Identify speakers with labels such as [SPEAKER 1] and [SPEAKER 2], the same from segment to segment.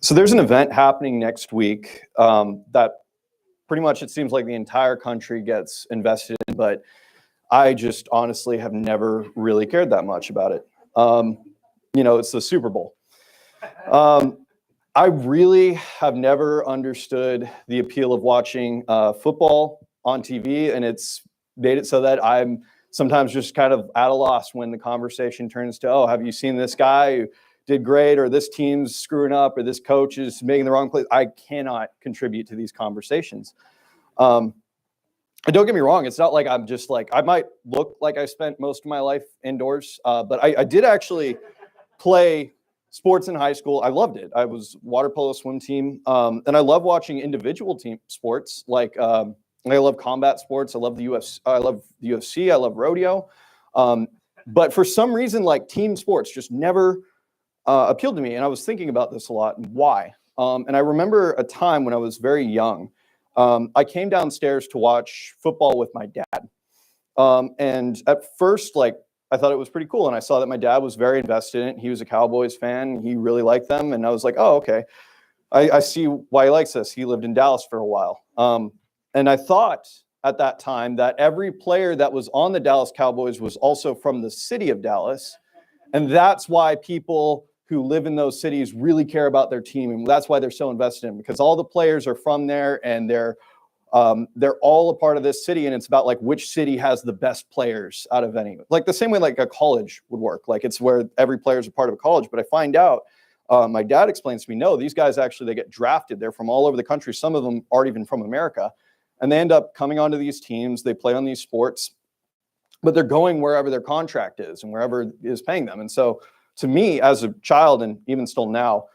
[SPEAKER 1] So there's an event happening next week that pretty much it seems like the entire country gets invested in, but I just honestly have never really cared that much about it. It's the Super Bowl. I really have never understood the appeal of watching football on TV, and it's made it so that I'm sometimes just kind of at a loss when the conversation turns to, oh, have you seen this guy who did great, or this team's screwing up, or this coach is making the wrong play? I cannot contribute to these conversations. And don't get me wrong, it's not like I'm just like, I might look like I spent most of my life indoors, but I did actually play sports in high school. I loved it. I was water polo swim team. And I love watching individual team sports. Like I love combat sports. I love the UFC. I love the UFC. I love rodeo. But for some reason, like team sports just never appealed to me. And I was thinking about this a lot and why. And I remember a time when I was very young. I came downstairs to watch football with my dad. And at first, like, I thought it was pretty cool. And I saw that my dad was very invested in it. He was a Cowboys fan. He really liked them. And I was like, oh, okay. I see why he likes this. He lived in Dallas for a while. And I thought at that time that every player that was on the Dallas Cowboys was also from the city of Dallas. And that's why people who live in those cities really care about their team. And that's why they're so invested in it, because all the players are from there and they're all a part of this city, and it's about like which city has the best players out of any, like the same way like a college would work. Like it's where every player is a part of a college. But I find out, my dad explains to me, no, these guys actually, they get drafted. They're from all over the country. Some of them aren't even from America, and they end up coming onto these teams. They play on these sports, but they're going wherever their contract is and wherever is paying them. And so to me as a child, and even still now,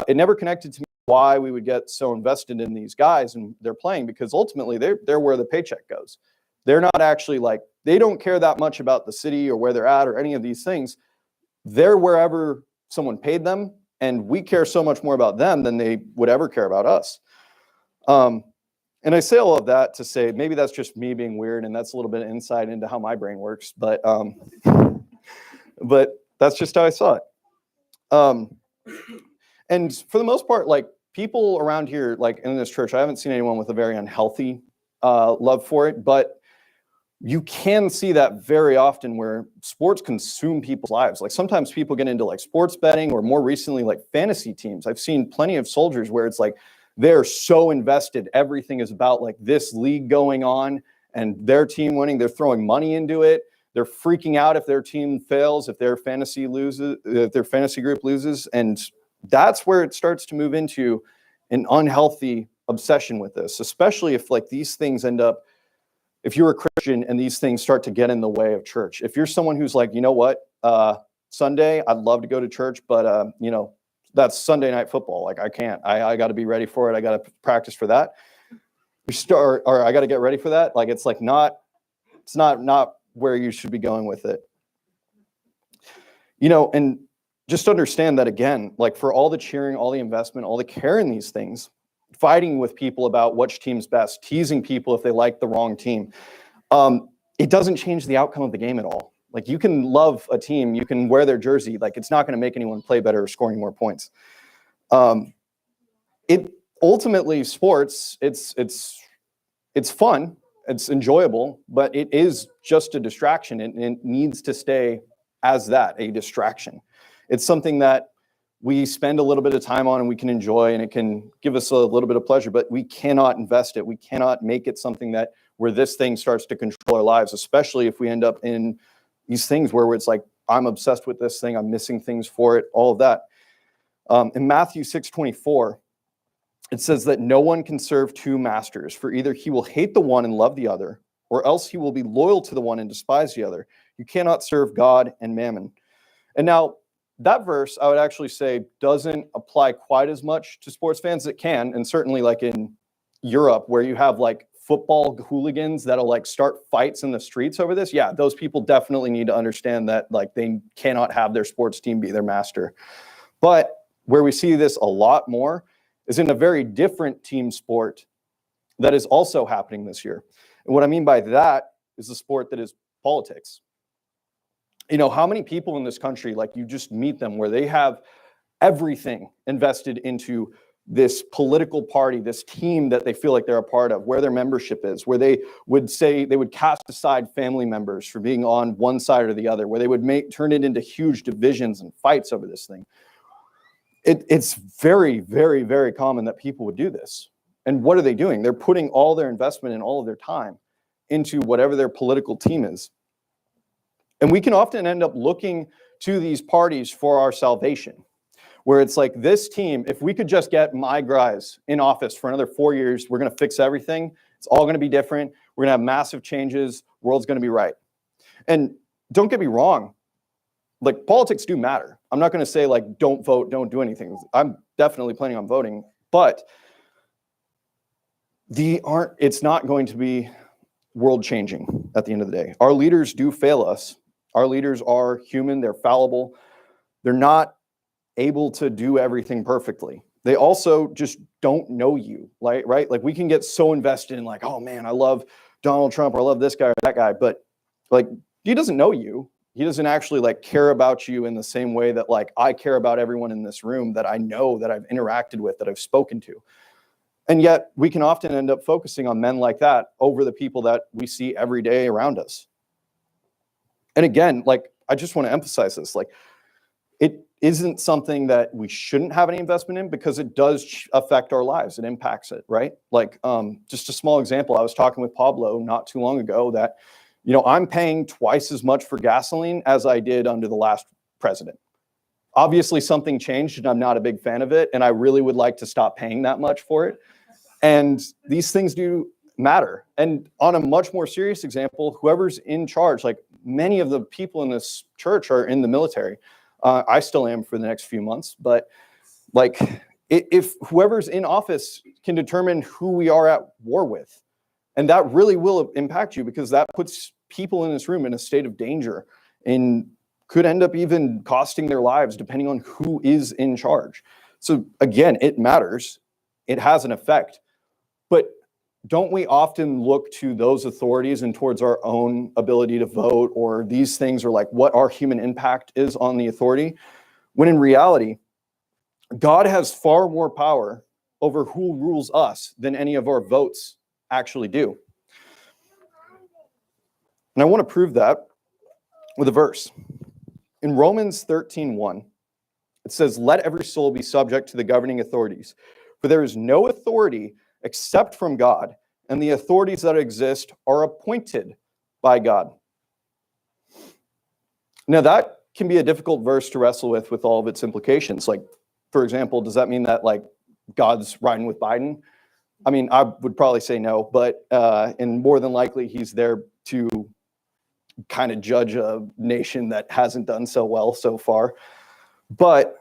[SPEAKER 1] it never connected to me why we would get so invested in these guys and they're playing, because ultimately they're where the paycheck goes. They're not actually like, they don't care that much about the city or where they're at or any of these things. They're wherever someone paid them, and we care so much more about them than they would ever care about us. And I say all of that to say, maybe that's just me being weird, and that's a little bit of insight into how my brain works, but that's just how I saw it. And for the most part, like people around here, like in this church, I haven't seen anyone with a very unhealthy love for it, but you can see that very often where sports consume people's lives. Like sometimes people get into like sports betting, or more recently, like fantasy teams. I've seen plenty of soldiers where it's like, they're so invested. Everything is about like this league going on and their team winning. They're throwing money into it. They're freaking out if their team fails, if their fantasy group loses. And that's where it starts to move into an unhealthy obsession with this, especially if like these things end up, if you're a Christian and these things start to get in the way of church. If you're someone who's like, you know what, Sunday, I'd love to go to church, but that's Sunday night football. Like I can't, I got to be ready for it. I got to practice for that. Or I got to get ready for that. Like, it's like it's not where you should be going with it. And just understand that again, like for all the cheering, all the investment, all the care in these things, fighting with people about which team's best, teasing people if they like the wrong team, it doesn't change the outcome of the game at all. Like you can love a team, you can wear their jersey, like it's not going to make anyone play better or score any more points. It ultimately, sports, it's fun, it's enjoyable, but it is just a distraction, and it needs to stay as that, a distraction. It's something that we spend a little bit of time on and we can enjoy, and it can give us a little bit of pleasure, but we cannot invest it. We cannot make it something that where this thing starts to control our lives, especially if we end up in these things where it's like, I'm obsessed with this thing, I'm missing things for it, all of that. In Matthew 6:24, it says that no one can serve two masters, for either he will hate the one and love the other, or else he will be loyal to the one and despise the other. You cannot serve God and mammon. And now that verse, I would actually say, doesn't apply quite as much to sports fans as it can. And certainly like in Europe, where you have like football hooligans that'll like start fights in the streets over this. Yeah, those people definitely need to understand that like they cannot have their sports team be their master. But where we see this a lot more is in a very different team sport that is also happening this year. And what I mean by that is the sport that is politics. How many people in this country, like you just meet them where they have everything invested into this political party, this team that they feel like they're a part of, where their membership is, where they would say they would cast aside family members for being on one side or the other, where they would turn it into huge divisions and fights over this thing. It's very, very, very common that people would do this. And what are they doing? They're putting all their investment and all of their time into whatever their political team is. And we can often end up looking to these parties for our salvation, where it's like, this team, if we could just get my guys in office for another 4 years, we're going to fix everything. It's all going to be different. We're going to have massive changes. World's going to be right. And don't get me wrong, like, politics do matter. I'm not going to say, like, don't vote, don't do anything. I'm definitely planning on voting, but it's not going to be world changing at the end of the day. Our leaders do fail us. Our leaders are human. They're fallible. They're not able to do everything perfectly. They also just don't know you, right? Like, we can get so invested in, like, oh man, I love Donald Trump, or I love this guy or that guy, but like, he doesn't know you. He doesn't actually like care about you in the same way that like I care about everyone in this room that I know, that I've interacted with, that I've spoken to. And yet we can often end up focusing on men like that over the people that we see every day around us. And again, like, I just want to emphasize this, like, it isn't something that we shouldn't have any investment in, because it does affect our lives. It impacts it, right? Like, just a small example, I was talking with Pablo not too long ago that, you know, I'm paying twice as much for gasoline as I did under the last president. Obviously something changed and I'm not a big fan of it, and I really would like to stop paying that much for it. And these things do matter. And on a much more serious example, whoever's in charge, like, many of the people in this church are in the military. I still am for the next few months, but like, if whoever's in office can determine who we are at war with, and that really will impact you, because that puts people in this room in a state of danger and could end up even costing their lives depending on who is in charge. So again, it matters. It has an effect. But don't we often look to those authorities and towards our own ability to vote, or these things, or like what our human impact is on the authority, when in reality, God has far more power over who rules us than any of our votes actually do. And I want to prove that with a verse. In Romans 13:1, it says, "Let every soul be subject to the governing authorities, for there is no authority except from God, and the authorities that exist are appointed by God." Now, that can be a difficult verse to wrestle with all of its implications. Like, for example, does that mean that like God's riding with Biden? I mean, I would probably say no, but and more than likely he's there to kind of judge a nation that hasn't done so well so far. But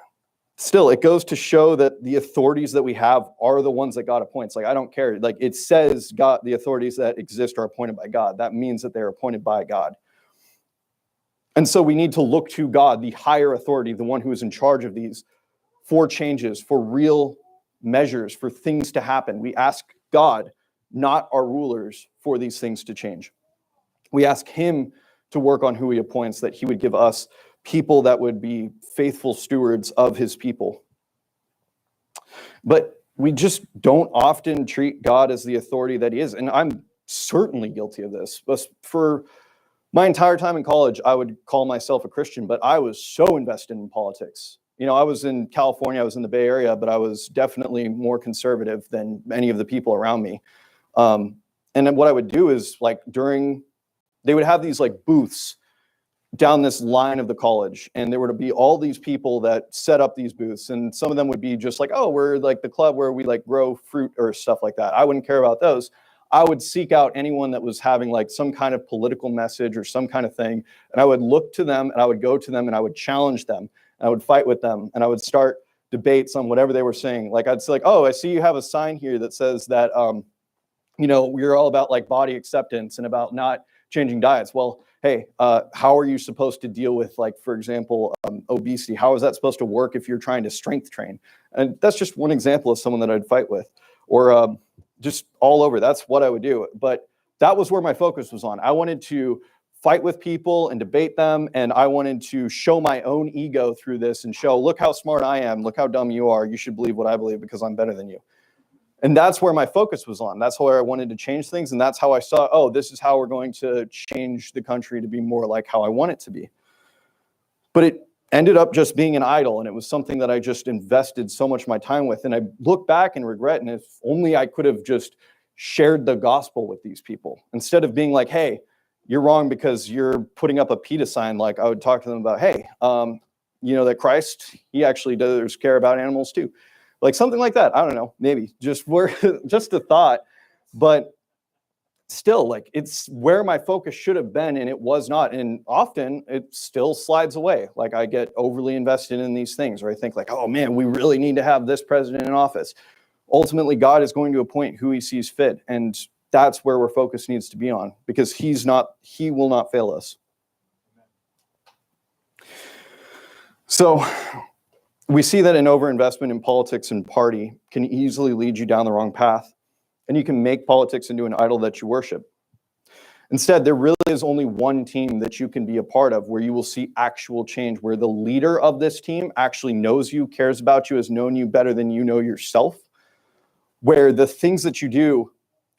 [SPEAKER 1] still, it goes to show that the authorities that we have are the ones that God appoints. Like, I don't care. Like, it says God, the authorities that exist are appointed by God. That means that they're appointed by God. And so we need to look to God, the higher authority, the one who is in charge of these, for changes, for real measures, for things to happen. We ask God, not our rulers, for these things to change. We ask him to work on who he appoints, that he would give us people that would be faithful stewards of his people. But we just don't often treat God as the authority that he is. And I'm certainly guilty of this. But for my entire time in college, I would call myself a Christian, but I was so invested in politics. You know, I was in California, I was in the Bay Area, but I was definitely more conservative than many of the people around me. And then what I would do is, like, they would have these like booths down this line of the college, and there would be all these people that set up these booths, and some of them would be just like, oh, we're like the club where we like grow fruit or stuff like that. I wouldn't care about those. I would seek out anyone that was having like some kind of political message or some kind of thing, and I would look to them, and I would go to them, and I would challenge them, and I would fight with them, and I would start debates on whatever they were saying. Like, I'd say like, oh, I see you have a sign here that says that you know, we're all about like body acceptance and about not changing diets. Well, hey, how are you supposed to deal with, like, for example, obesity? How is that supposed to work if you're trying to strength train? And that's just one example of someone that I'd fight with, or just all over. That's what I would do. But that was where my focus was on. I wanted to fight with people and debate them. And I wanted to show my own ego through this and show, look how smart I am. Look how dumb you are. You should believe what I believe because I'm better than you. And that's where my focus was on. That's where I wanted to change things. And that's how I saw, oh, this is how we're going to change the country to be more like how I want it to be. But it ended up just being an idol. And it was something that I just invested so much of my time with. And I look back and regret, and if only I could have just shared the gospel with these people instead of being like, hey, you're wrong because you're putting up a PETA sign. Like I would talk to them about, hey, you know that Christ, he actually does care about animals too. Like something like that. I don't know, maybe just a thought, but still, like it's where my focus should have been, and it was not. And often it still slides away. Like I get overly invested in these things, or I think like, oh man, we really need to have this president in office. Ultimately, God is going to appoint who he sees fit, and that's where our focus needs to be on, because he will not fail us. So we see that an overinvestment in politics and party can easily lead you down the wrong path, and you can make politics into an idol that you worship. Instead, there really is only one team that you can be a part of where you will see actual change, where the leader of this team actually knows you, cares about you, has known you better than you know yourself, where the things that you do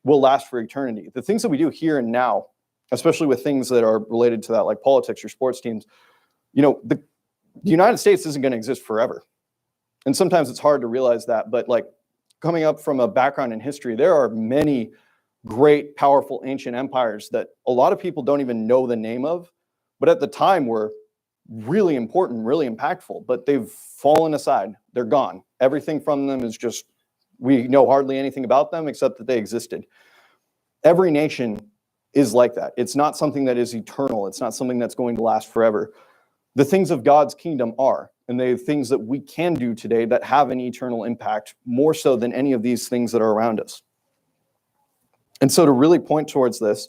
[SPEAKER 1] will last for eternity. The things that we do here and now, especially with things that are related to that, like politics or sports teams, you know, the United States isn't going to exist forever. And sometimes it's hard to realize that, but like coming up from a background in history, there are many great, powerful, ancient empires that a lot of people don't even know the name of, but at the time were really important, really impactful, but they've fallen aside. They're gone. Everything from them is just, we know hardly anything about them except that they existed. Every nation is like that. It's not something that is eternal. It's not something that's going to last forever. The things of God's kingdom are, and they're things that we can do today that have an eternal impact, more so than any of these things that are around us. And so to really point towards this,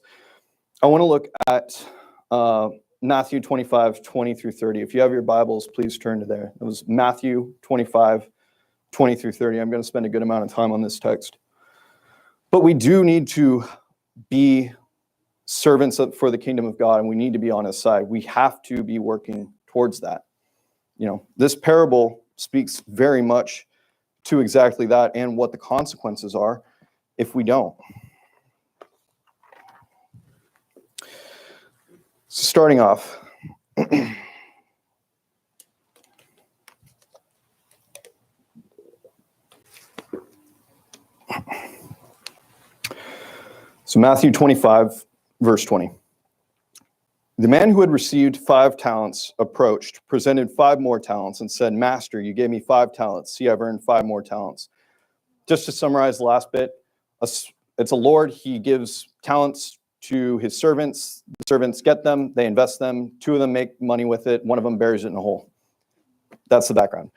[SPEAKER 1] I want to look at Matthew 25, 20 through 30. If you have your Bibles, please turn to there. It was Matthew 25, 20 through 30. I'm going to spend a good amount of time on this text. But we do need to be servants for the kingdom of God, and we need to be on his side. We have to be working towards that. You know, this parable speaks very much to exactly that and what the consequences are if we don't. So starting off, so Matthew 25, verse 20. The man who had received 5 talents approached, presented 5 more talents, and said, Master, you gave me 5 talents. See, I've earned 5 more talents. Just to summarize the last bit, it's a Lord. He gives talents to his servants. The servants get them. They invest them. 2 of them make money with it. 1 of them buries it in a hole. That's the background.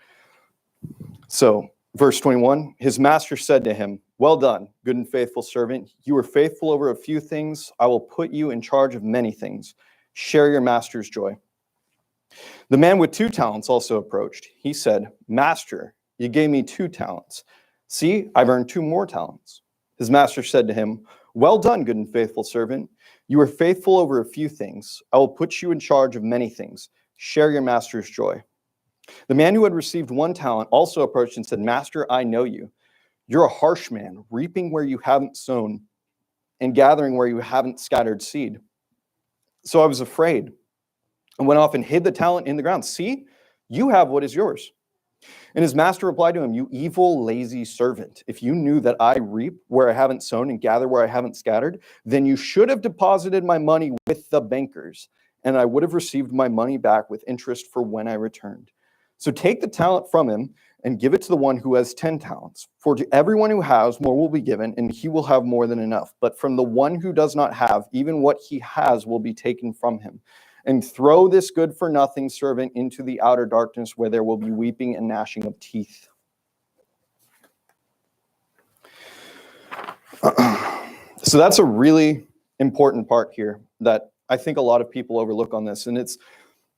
[SPEAKER 1] So, verse 21, his master said to him, well done, good and faithful servant. You were faithful over a few things. I will put you in charge of many things. Share your master's joy. The man with 2 talents also approached. He said, Master, you gave me 2 talents. See, I've earned 2 more talents. His master said to him, well done, good and faithful servant. You were faithful over a few things. I will put you in charge of many things. Share your master's joy. The man who had received 1 talent also approached and said, Master, I know you. You're a harsh man, reaping where you haven't sown and gathering where you haven't scattered seed. So I was afraid and went off and hid the talent in the ground. See, you have what is yours. And his master replied to him, you evil, lazy servant. If you knew that I reap where I haven't sown and gather where I haven't scattered, then you should have deposited my money with the bankers, and I would have received my money back with interest for when I returned. So take the talent from him and give it to the one who has 10 talents. For to everyone who has, more will be given, and he will have more than enough. But from the one who does not have, even what he has will be taken from him. And throw this good-for-nothing servant into the outer darkness, where there will be weeping and gnashing of teeth. So that's a really important part here that I think a lot of people overlook on this. And it's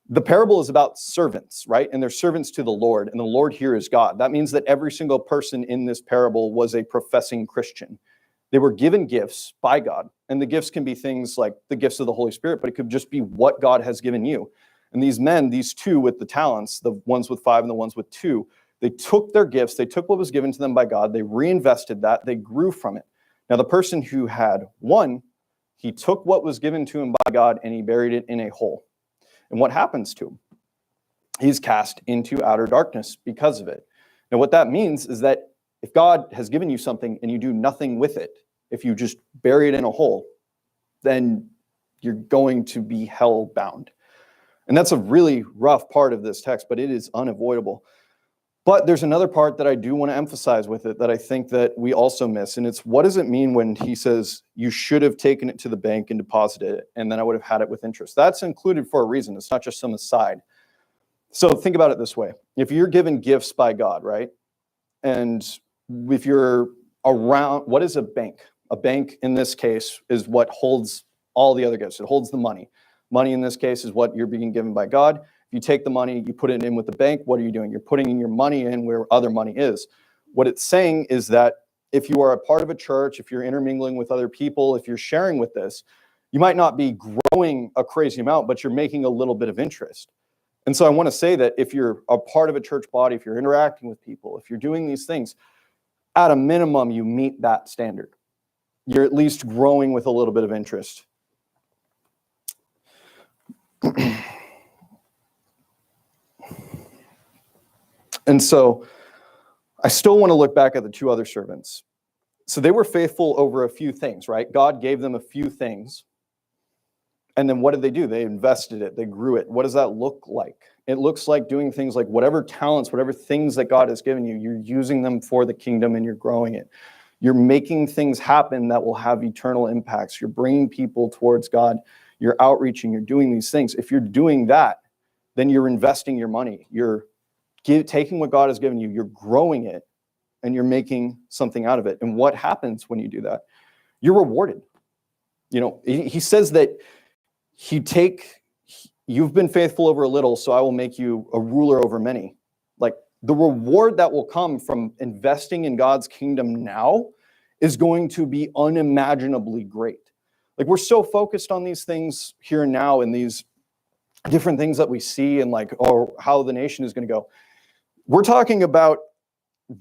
[SPEAKER 1] the parable is about servants, right? And they're servants to the Lord, and the Lord here is God. That means that every single person in this parable was a professing Christian. They were given gifts by God. And the gifts can be things like the gifts of the Holy Spirit, but it could just be what God has given you. And these men, these two with the talents, the ones with 5 and the ones with 2, they took their gifts, they took what was given to them by God, they reinvested that, they grew from it. Now, the person who had 1, he took what was given to him by God and he buried it in a hole. And what happens to him? He's cast into outer darkness because of it. Now, what that means is that if God has given you something and you do nothing with it, if you just bury it in a hole, then you're going to be hell bound. And that's a really rough part of this text, but it is unavoidable. But there's another part that I do want to emphasize with it that I think that we also miss. And it's, what does it mean when he says you should have taken it to the bank and deposited it, and then I would have had it with interest? That's included for a reason. It's not just some aside. So think about it this way. If you're given gifts by God, right? And if you're around, what is a bank? A bank in this case is what holds all the other gifts. It holds the money. Money in this case is what you're being given by God. If you take the money, you put it in with the bank, what are you doing? You're putting in your money in where other money is. What it's saying is that if you are a part of a church, if you're intermingling with other people, if you're sharing with this, you might not be growing a crazy amount, but you're making a little bit of interest. And so I want to say that if you're a part of a church body, if you're interacting with people, if you're doing these things, at a minimum, you meet that standard. You're at least growing with a little bit of interest. And so I still want to look back at the 2 other servants. So they were faithful over a few things, right? God gave them a few things. And then what did they do? They invested it. They grew it. What does that look like? It looks like doing things like whatever talents, whatever things that God has given you, you're using them for the kingdom and you're growing it. You're making things happen that will have eternal impacts. You're bringing people towards God. You're outreaching. You're doing these things. If you're doing that, then you're investing your money. You're taking what God has given you. You're growing it, and you're making something out of it. And what happens when you do that? You're rewarded. You know, he says that you've been faithful over a little, so I will make you a ruler over many. Like, the reward that will come from investing in God's kingdom now is going to be unimaginably great. Like, we're so focused on these things here and now and these different things that we see and like, or how the nation is going to go. We're talking about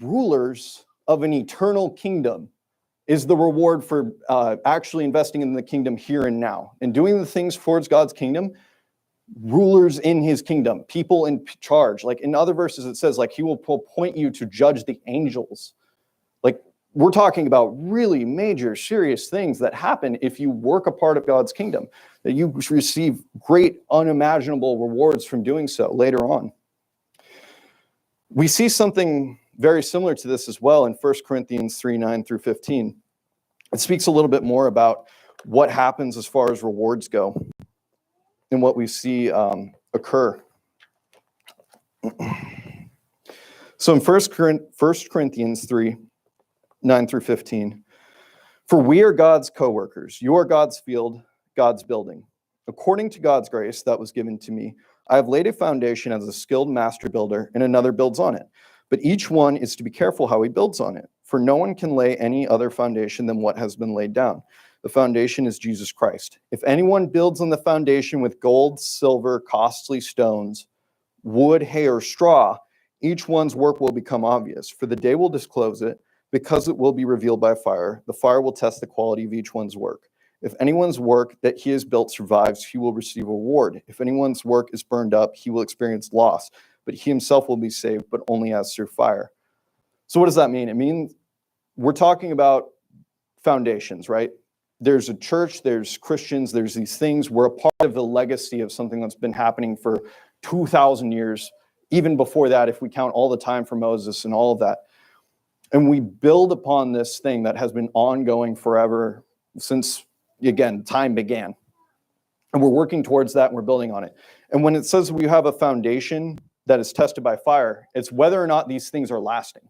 [SPEAKER 1] rulers of an eternal kingdom is the reward for actually investing in the kingdom here and now and doing the things towards God's kingdom. Rulers in his kingdom, people in charge. Like in other verses, it says like he will appoint you to judge the angels. Like, we're talking about really major, serious things that happen if you work a part of God's kingdom, that you receive great, unimaginable rewards from doing so later on. We see something very similar to this as well in 1 Corinthians 3:9-15. It speaks a little bit more about what happens as far as rewards go and what we see occur. So in 1 Corinthians 3:9-15, for we are God's co-workers. You are God's field, God's building. According to God's grace that was given to me, I have laid a foundation as a skilled master builder, and another builds on it. But each one is to be careful how he builds on it, for no one can lay any other foundation than what has been laid down. The foundation is Jesus Christ. If anyone builds on the foundation with gold, silver, costly stones, wood, hay, or straw, each one's work will become obvious, for the day will disclose it, because it will be revealed by fire. The fire will test the quality of each one's work. If anyone's work that he has built survives, he will receive a reward. If anyone's work is burned up, he will experience loss, but he himself will be saved, but only as through fire. So what does that mean? It means we're talking about foundations, right? There's a church, there's Christians, there's these things. We're a part of the legacy of something that's been happening for 2,000 years, even before that, if we count all the time for Moses and all of that. And we build upon this thing that has been ongoing forever since, again, time began. And we're working towards that and we're building on it. And when it says we have a foundation that is tested by fire, it's whether or not these things are lasting.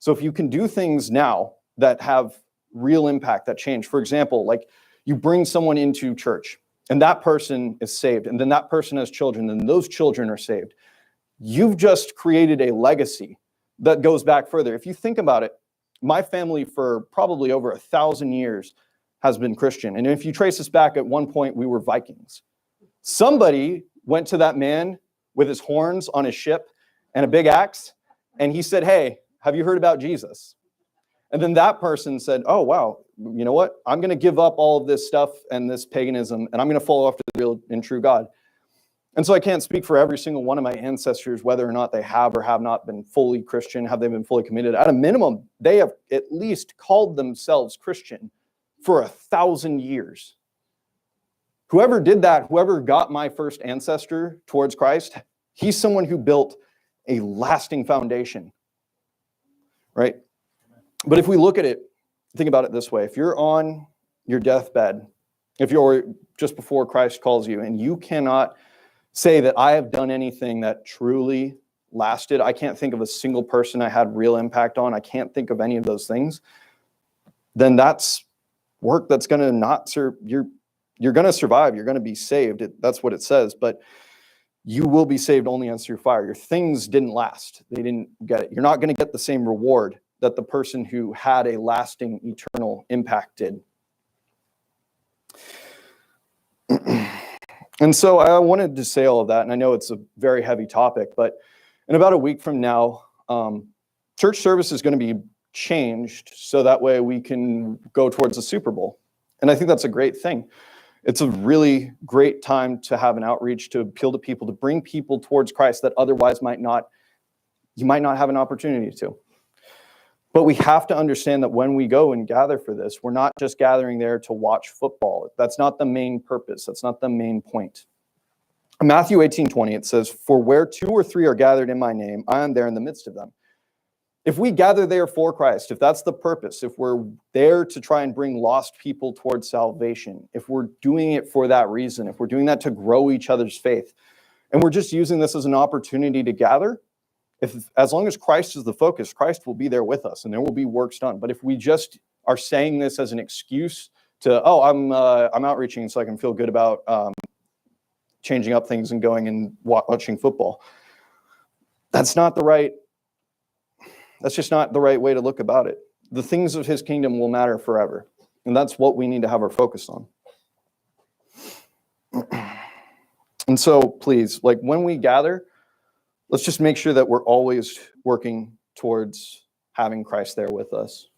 [SPEAKER 1] So if you can do things now that have real impact, that change, for example, like you bring someone into church and that person is saved, and then that person has children, and those children are saved. You've just created a legacy that goes back further. If you think about it, My family for probably over 1,000 years has been Christian. And if you trace us back, at one point, we were Vikings. Somebody went to that man with his horns on his ship and a big axe, and he said, hey, have you heard about Jesus? And then that person said, oh, wow, you know what? I'm going to give up all of this stuff and this paganism, and I'm going to follow after the real and true God. And so I can't speak for every single one of my ancestors, whether or not they have or have not been fully Christian, have they been fully committed. At a minimum, they have at least called themselves Christian for 1,000 years. Whoever did that, whoever got my first ancestor towards Christ, he's someone who built a lasting foundation, right? But if we look at it, think about it this way. If you're on your deathbed, if you're just before Christ calls you, and you cannot say that I have done anything that truly lasted, I can't think of a single person I had real impact on, I can't think of any of those things, then that's work that's going to not serve. You're going to survive. You're going to be saved. That's what it says. But you will be saved only as through fire. Your things didn't last. They didn't get it. You're not going to get the same reward that the person who had a lasting, eternal impact did. And so I wanted to say all of that, and I know it's a very heavy topic, but in about a week from now, church service is going to be changed so that way we can go towards the Super Bowl. And I think that's a great thing. It's a really great time to have an outreach, to appeal to people, to bring people towards Christ that otherwise you might not have an opportunity to. But we have to understand that when we go and gather for this, we're not just gathering there to watch football. That's not the main purpose. That's not the main point. In Matthew 18:20, it says, "For where 2 or 3 are gathered in my name, I am there in the midst of them." If we gather there for Christ, if that's the purpose, if we're there to try and bring lost people towards salvation, if we're doing it for that reason, if we're doing that to grow each other's faith, and we're just using this as an opportunity to gather, as long as Christ is the focus, Christ will be there with us, and there will be works done. But if we just are saying this as an excuse to, I'm outreaching so I can feel good about changing up things and going and watching football, that's just not the right way to look about it. The things of his kingdom will matter forever, and that's what we need to have our focus on. And so please, when we gather, let's just make sure that we're always working towards having Christ there with us.